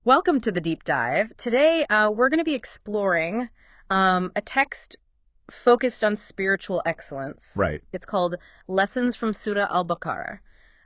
Welcome to the deep dive. Today, we're going to be exploring a text focused on spiritual excellence. Right. It's called Lessons from Surah Al-Baqarah,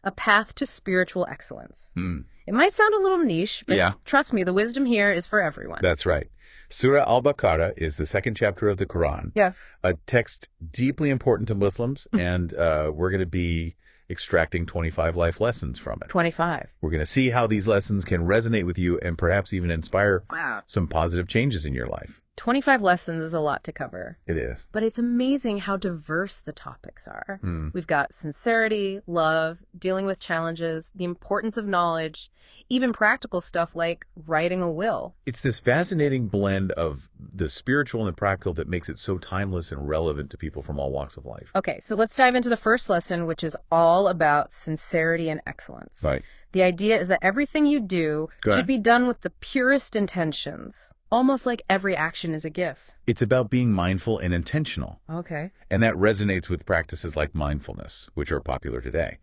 A Path to Spiritual Excellence. It might sound a little niche, but Yeah. trust me, the wisdom here is for everyone. That's right. Surah Al-Baqarah is the second chapter of the Quran, Yeah. a text deeply important to Muslims, and we're going to be extracting 25 life lessons from it. 25. We're going to see how these lessons can resonate with you and perhaps even inspire Wow. some positive changes in your life. 25 lessons is a lot to cover. It is. But it's amazing how diverse the topics are. We've got sincerity, love, dealing with challenges, the importance of knowledge, even practical stuff like writing a will. It's this fascinating blend of the spiritual and the practical that makes it so timeless and relevant to people from all walks of life. Okay, so let's dive into the first lesson, which is all about sincerity and excellence. Right. The idea is that everything you do should be done with the purest intentions, almost like every action is a gift. It's about being mindful and intentional. Okay. And that resonates with practices like mindfulness, which are popular today.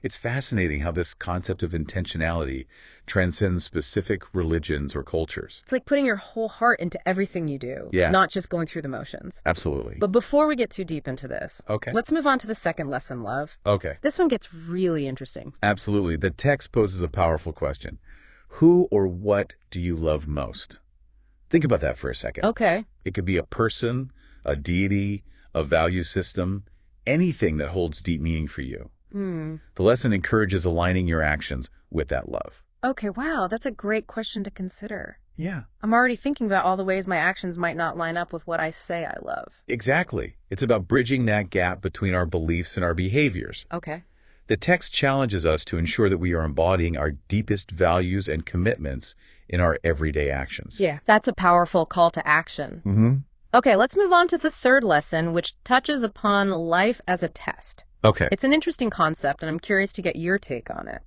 It's fascinating how this concept of intentionality transcends specific religions or cultures. It's like putting your whole heart into everything you do, Yeah. not just going through the motions. Absolutely. But before we get too deep into this, Okay. let's move on to the second lesson, love. Okay. This one gets really interesting. Absolutely. The text poses a powerful question. Who or what do you love most? Think about that for a second. Okay. It could be a person, a deity, a value system, anything that holds deep meaning for you. The lesson encourages aligning your actions with that love. Okay, wow, that's a great question to consider. Yeah. I'm already thinking about all the ways my actions might not line up with what I say I love. Exactly. It's about bridging that gap between our beliefs and our behaviors. Okay. The text challenges us to ensure that we are embodying our deepest values and commitments in our everyday actions. Yeah, that's a powerful call to action. Okay, let's move on to the third lesson, which touches upon life as a test. Okay. It's an interesting concept, and I'm curious to get your take on it.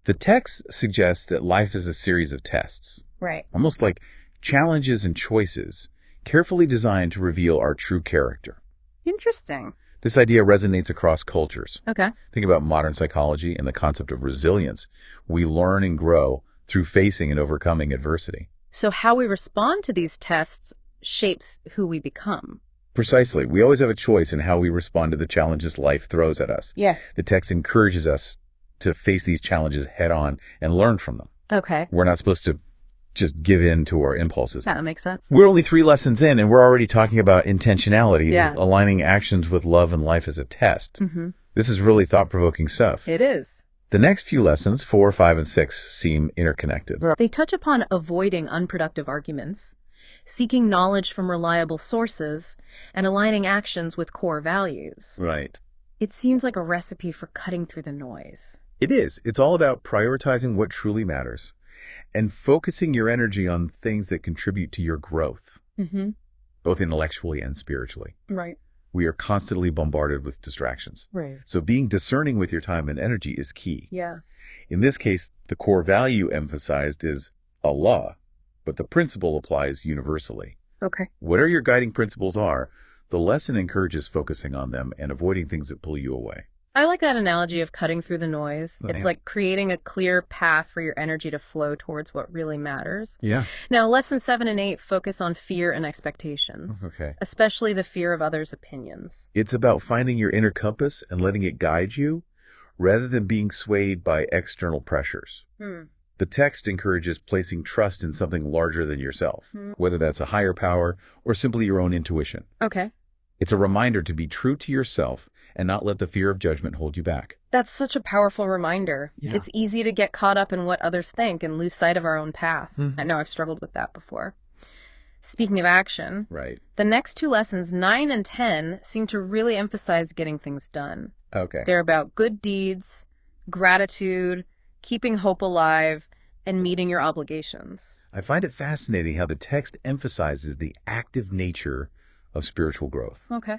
The text suggests that life is a series of tests, Right. almost like challenges and choices, carefully designed to reveal our true character. Interesting. This idea resonates across cultures. Okay. Think about modern psychology and the concept of resilience. We learn and grow through facing and overcoming adversity. So how we respond to these tests shapes who we become. Precisely. We always have a choice in how we respond to the challenges life throws at us. Yeah. The text encourages us to face these challenges head on and learn from them. Okay. We're not supposed to just give in to our impulses. That makes sense. We're only 3 lessons in, and we're already talking about intentionality, Yeah. aligning actions with love and life as a test. This is really thought-provoking stuff. It is. The next few lessons, 4, 5, and 6, seem interconnected. They touch upon avoiding unproductive arguments, seeking knowledge from reliable sources, and aligning actions with core values. Right. It seems like a recipe for cutting through the noise. It is. It's all about prioritizing what truly matters and focusing your energy on things that contribute to your growth, both intellectually and spiritually. Right. We are constantly bombarded with distractions. Right. So being discerning with your time and energy is key. Yeah. In this case, the core value emphasized is Allah, but the principle applies universally. Okay. Whatever your guiding principles are, the lesson encourages focusing on them and avoiding things that pull you away. I like that analogy of cutting through the noise. Oh, It's yeah. like creating a clear path for your energy to flow towards what really matters. Yeah. Now, lesson 7 and 8 focus on fear and expectations, Okay. especially the fear of others' opinions. It's about finding your inner compass and letting it guide you rather than being swayed by external pressures. The text encourages placing trust in something larger than yourself, whether that's a higher power or simply your own intuition. Okay. It's a reminder to be true to yourself and not let the fear of judgment hold you back. That's such a powerful reminder. Yeah. It's easy to get caught up in what others think and lose sight of our own path. I know I've struggled with that before. Speaking of action, Right. the next 2 lessons, 9 and 10, seem to really emphasize getting things done. Okay. They're about good deeds, gratitude, keeping hope alive, and meeting your obligations. I find it fascinating how the text emphasizes the active nature of spiritual growth. Okay.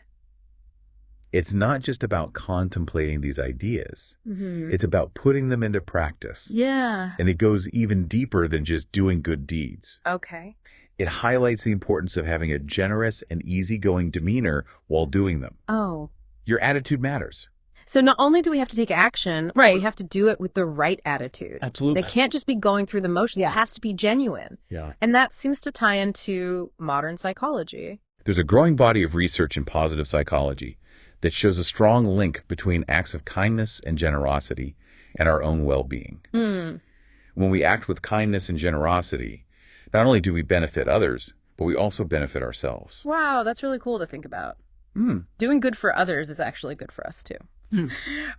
It's not just about contemplating these ideas. It's about putting them into practice. Yeah. And it goes even deeper than just doing good deeds. Okay. It highlights the importance of having a generous and easygoing demeanor while doing them. Oh. Your attitude matters. So not only do we have to take action, Right. we have to do it with the right attitude. Absolutely. They can't just be going through the motions. Yeah. It has to be genuine. Yeah. And that seems to tie into modern psychology. There's a growing body of research in positive psychology that shows a strong link between acts of kindness and generosity and our own well-being. When we act with kindness and generosity, not only do we benefit others, but we also benefit ourselves. Wow, that's really cool to think about. Doing good for others is actually good for us, too.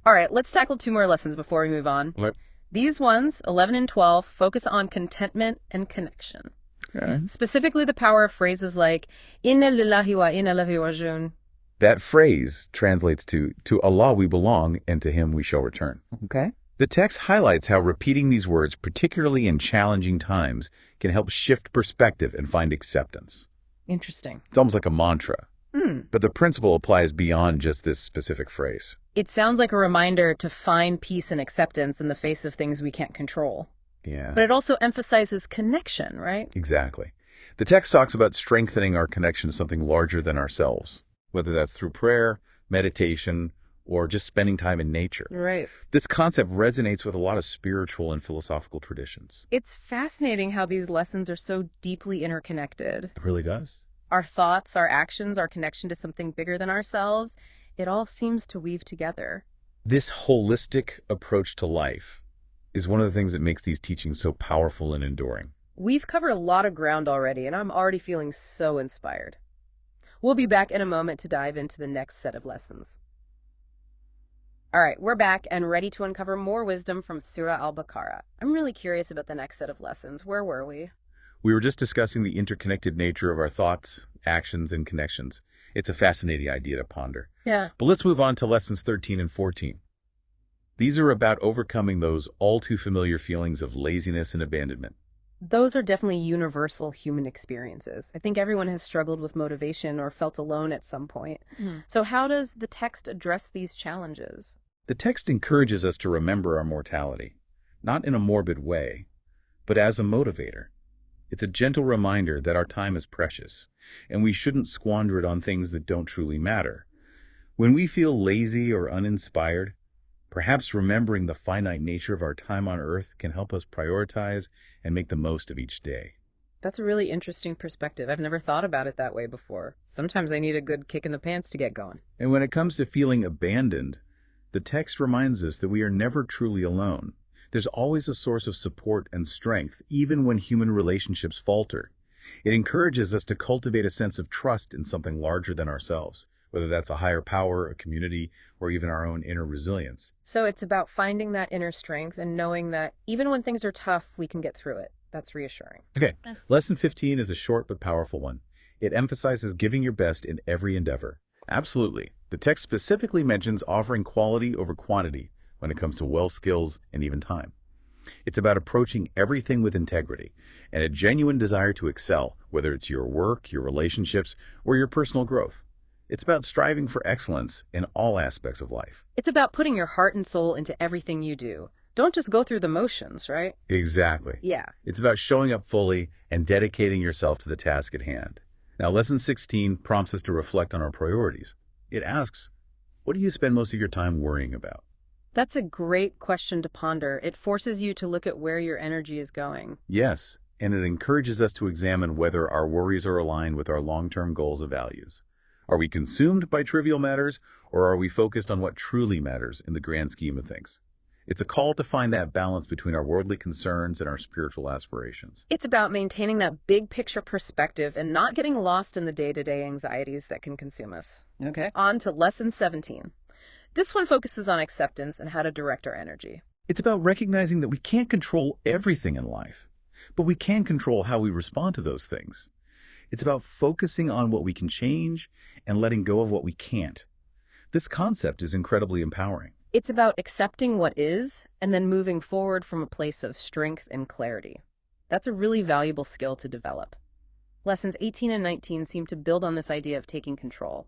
All right, let's tackle 2 more lessons before we move on. What? These ones, 11 and 12, focus on contentment and connection. Okay. Specifically, the power of phrases like, Inna lillahi wa inna ilaihi raji'un. That phrase translates to Allah we belong and to Him we shall return. Okay. The text highlights how repeating these words, particularly in challenging times, can help shift perspective and find acceptance. Interesting. It's almost like a mantra. But the principle applies beyond just this specific phrase. It sounds like a reminder to find peace and acceptance in the face of things we can't control. Yeah. But it also emphasizes connection, right? Exactly. The text talks about strengthening our connection to something larger than ourselves, whether that's through prayer, meditation, or just spending time in nature. Right. This concept resonates with a lot of spiritual and philosophical traditions. It's fascinating how these lessons are so deeply interconnected. It really does. Our thoughts, our actions, our connection to something bigger than ourselves, it all seems to weave together. This holistic approach to life is one of the things that makes these teachings so powerful and enduring. We've covered a lot of ground already, and I'm already feeling so inspired. We'll be back in a moment to dive into the next set of lessons. All right, we're back and ready to uncover more wisdom from Surah Al-Baqarah. I'm really curious about the next set of lessons. Where were we? We were just discussing the interconnected nature of our thoughts, actions, and connections. It's a fascinating idea to ponder. Yeah. But let's move on to lessons 13 and 14. These are about overcoming those all too familiar feelings of laziness and abandonment. Those are definitely universal human experiences. I think everyone has struggled with motivation or felt alone at some point. So how does the text address these challenges? The text encourages us to remember our mortality, not in a morbid way, but as a motivator. It's a gentle reminder that our time is precious, and we shouldn't squander it on things that don't truly matter. When we feel lazy or uninspired, perhaps remembering the finite nature of our time on Earth can help us prioritize and make the most of each day. That's a really interesting perspective. I've never thought about it that way before. Sometimes I need a good kick in the pants to get going. And when it comes to feeling abandoned, the text reminds us that we are never truly alone. There's always a source of support and strength, even when human relationships falter. It encourages us to cultivate a sense of trust in something larger than ourselves, whether that's a higher power, a community, or even our own inner resilience. So it's about finding that inner strength and knowing that even when things are tough, we can get through it. That's reassuring. Okay, lesson 15 is a short but powerful one. It emphasizes giving your best in every endeavor. Absolutely. The text specifically mentions offering quality over quantity when it comes to wealth, skills, and even time. It's about approaching everything with integrity and a genuine desire to excel, whether it's your work, your relationships, or your personal growth. It's about striving for excellence in all aspects of life. It's about putting your heart and soul into everything you do. Don't just go through the motions, right? Exactly. Yeah. It's about showing up fully and dedicating yourself to the task at hand. Now, lesson 16 prompts us to reflect on our priorities. It asks, what do you spend most of your time worrying about? That's a great question to ponder. It forces you to look at where your energy is going. Yes, and it encourages us to examine whether our worries are aligned with our long-term goals and values. Are we consumed by trivial matters, or are we focused on what truly matters in the grand scheme of things? It's a call to find that balance between our worldly concerns and our spiritual aspirations. It's about maintaining that big picture perspective and not getting lost in the day-to-day anxieties that can consume us. Okay. On to lesson 17. This one focuses on acceptance and how to direct our energy. It's about recognizing that we can't control everything in life, but we can control how we respond to those things. It's about focusing on what we can change and letting go of what we can't. This concept is incredibly empowering. It's about accepting what is and then moving forward from a place of strength and clarity. That's a really valuable skill to develop. Lessons 18 and 19 seem to build on this idea of taking control.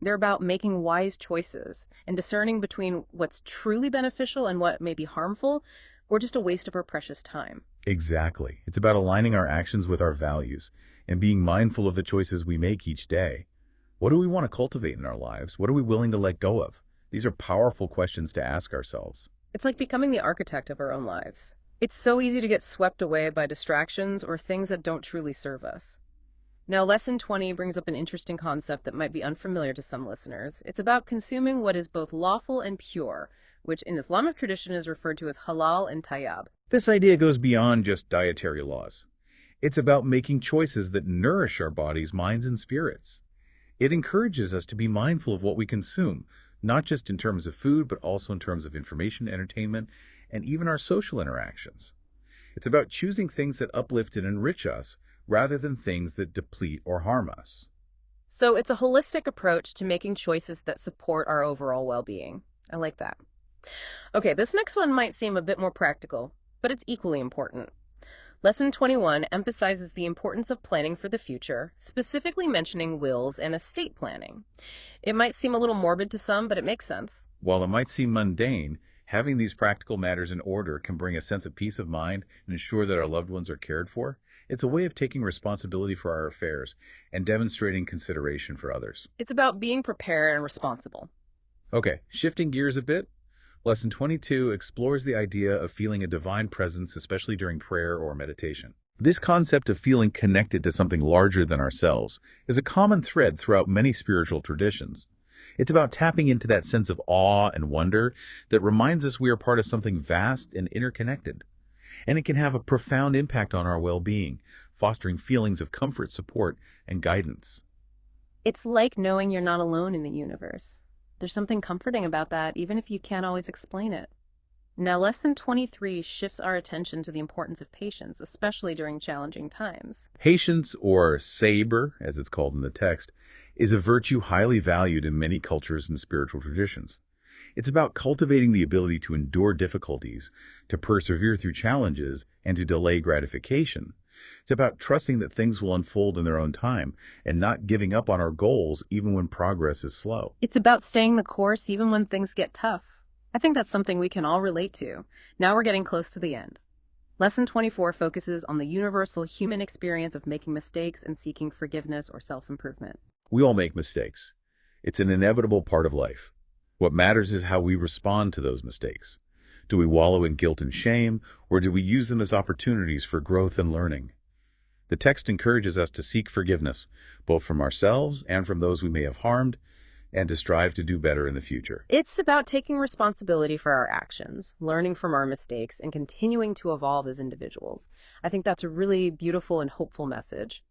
They're about making wise choices and discerning between what's truly beneficial and what may be harmful or just a waste of our precious time. Exactly. It's about aligning our actions with our values and being mindful of the choices we make each day. What do we want to cultivate in our lives? What are we willing to let go of? These are powerful questions to ask ourselves. It's like becoming the architect of our own lives. It's so easy to get swept away by distractions or things that don't truly serve us. Now, Lesson 20 brings up an interesting concept that might be unfamiliar to some listeners. It's about consuming what is both lawful and pure, which in Islamic tradition is referred to as halal and tayyib. This idea goes beyond just dietary laws. It's about making choices that nourish our bodies, minds, and spirits. It encourages us to be mindful of what we consume, not just in terms of food, but also in terms of information, entertainment, and even our social interactions. It's about choosing things that uplift and enrich us, rather than things that deplete or harm us. So it's a holistic approach to making choices that support our overall well-being. I like that. Okay, this next one might seem a bit more practical, but it's equally important. Lesson 21 emphasizes the importance of planning for the future, specifically mentioning wills and estate planning. It might seem a little morbid to some, but it makes sense. While it might seem mundane, having these practical matters in order can bring a sense of peace of mind and ensure that our loved ones are cared for. It's a way of taking responsibility for our affairs and demonstrating consideration for others. It's about being prepared and responsible. Okay, shifting gears a bit, Lesson 22 explores the idea of feeling a divine presence, especially during prayer or meditation. This concept of feeling connected to something larger than ourselves is a common thread throughout many spiritual traditions. It's about tapping into that sense of awe and wonder that reminds us we are part of something vast and interconnected. And it can have a profound impact on our well-being, fostering feelings of comfort, support, and guidance. It's like knowing you're not alone in the universe. There's something comforting about that, even if you can't always explain it. Now, Lesson 23 shifts our attention to the importance of patience, especially during challenging times. Patience, or sabr, as it's called in the text, is a virtue highly valued in many cultures and spiritual traditions. It's about cultivating the ability to endure difficulties, to persevere through challenges, and to delay gratification. It's about trusting that things will unfold in their own time and not giving up on our goals even when progress is slow. It's about staying the course even when things get tough. I think that's something we can all relate to. Now we're getting close to the end. Lesson 24 focuses on the universal human experience of making mistakes and seeking forgiveness or self-improvement. We all make mistakes. It's an inevitable part of life. What matters is how we respond to those mistakes. Do we wallow in guilt and shame, or do we use them as opportunities for growth and learning? The text encourages us to seek forgiveness, both from ourselves and from those we may have harmed, and to strive to do better in the future. It's about taking responsibility for our actions, learning from our mistakes, and continuing to evolve as individuals. I think that's a really beautiful and hopeful message.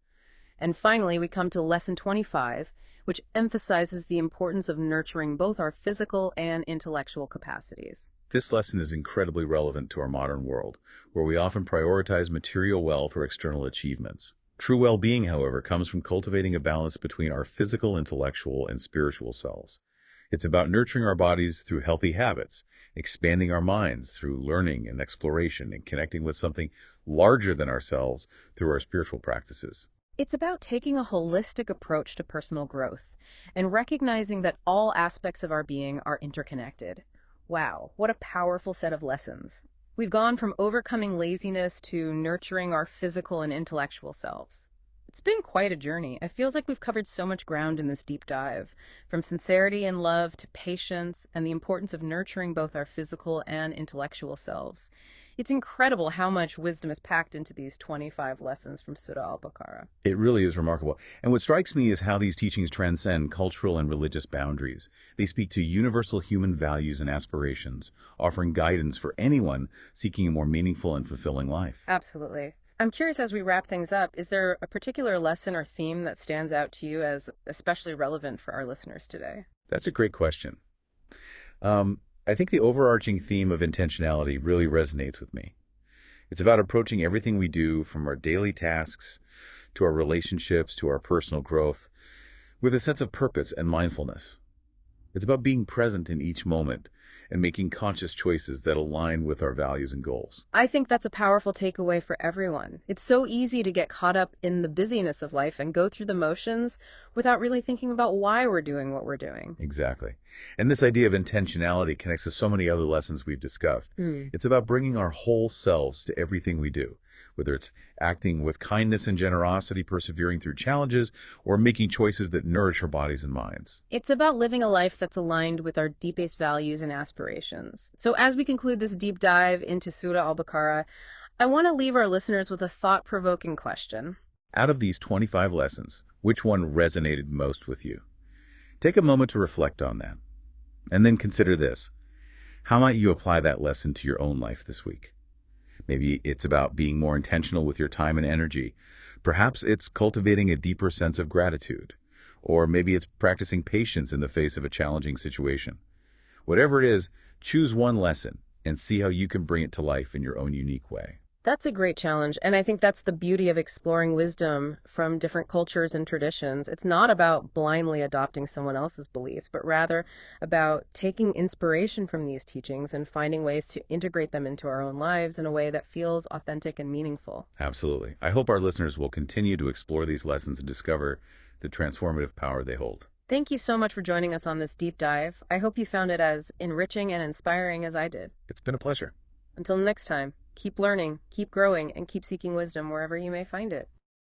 And finally, we come to Lesson 25, which emphasizes the importance of nurturing both our physical and intellectual capacities. This lesson is incredibly relevant to our modern world, where we often prioritize material wealth or external achievements. True well-being, however, comes from cultivating a balance between our physical, intellectual, and spiritual selves. It's about nurturing our bodies through healthy habits, expanding our minds through learning and exploration, and connecting with something larger than ourselves through our spiritual practices. It's about taking a holistic approach to personal growth and recognizing that all aspects of our being are interconnected. Wow, what a powerful set of lessons. We've gone from overcoming laziness to nurturing our physical and intellectual selves. It's been quite a journey. It feels like we've covered so much ground in this deep dive, from sincerity and love to patience and the importance of nurturing both our physical and intellectual selves. It's incredible how much wisdom is packed into these 25 lessons from Surah Al-Baqarah. It really is remarkable. And what strikes me is how these teachings transcend cultural and religious boundaries. They speak to universal human values and aspirations, offering guidance for anyone seeking a more meaningful and fulfilling life. Absolutely. I'm curious, as we wrap things up, is there a particular lesson or theme that stands out to you as especially relevant for our listeners today? That's a great question. I think the overarching theme of intentionality really resonates with me. It's about approaching everything we do, from our daily tasks to our relationships to our personal growth, with a sense of purpose and mindfulness. It's about being present in each moment and making conscious choices that align with our values and goals. I think that's a powerful takeaway for everyone. It's so easy to get caught up in the busyness of life and go through the motions without really thinking about why we're doing what we're doing. Exactly. And this idea of intentionality connects to so many other lessons we've discussed. It's about bringing our whole selves to everything we do, whether it's acting with kindness and generosity, persevering through challenges, or making choices that nourish our bodies and minds. It's about living a life that's aligned with our deepest values and aspirations. So as we conclude this deep dive into Surah Al-Baqarah, I want to leave our listeners with a thought-provoking question. Out of these 25 lessons, which one resonated most with you? Take a moment to reflect on that. And then consider this. How might you apply that lesson to your own life this week? Maybe it's about being more intentional with your time and energy. Perhaps it's cultivating a deeper sense of gratitude. Or maybe it's practicing patience in the face of a challenging situation. Whatever it is, choose one lesson and see how you can bring it to life in your own unique way. That's a great challenge, and I think that's the beauty of exploring wisdom from different cultures and traditions. It's not about blindly adopting someone else's beliefs, but rather about taking inspiration from these teachings and finding ways to integrate them into our own lives in a way that feels authentic and meaningful. Absolutely. I hope our listeners will continue to explore these lessons and discover the transformative power they hold. Thank you so much for joining us on this deep dive. I hope you found it as enriching and inspiring as I did. It's been a pleasure. Until next time, keep learning, keep growing, and keep seeking wisdom wherever you may find it.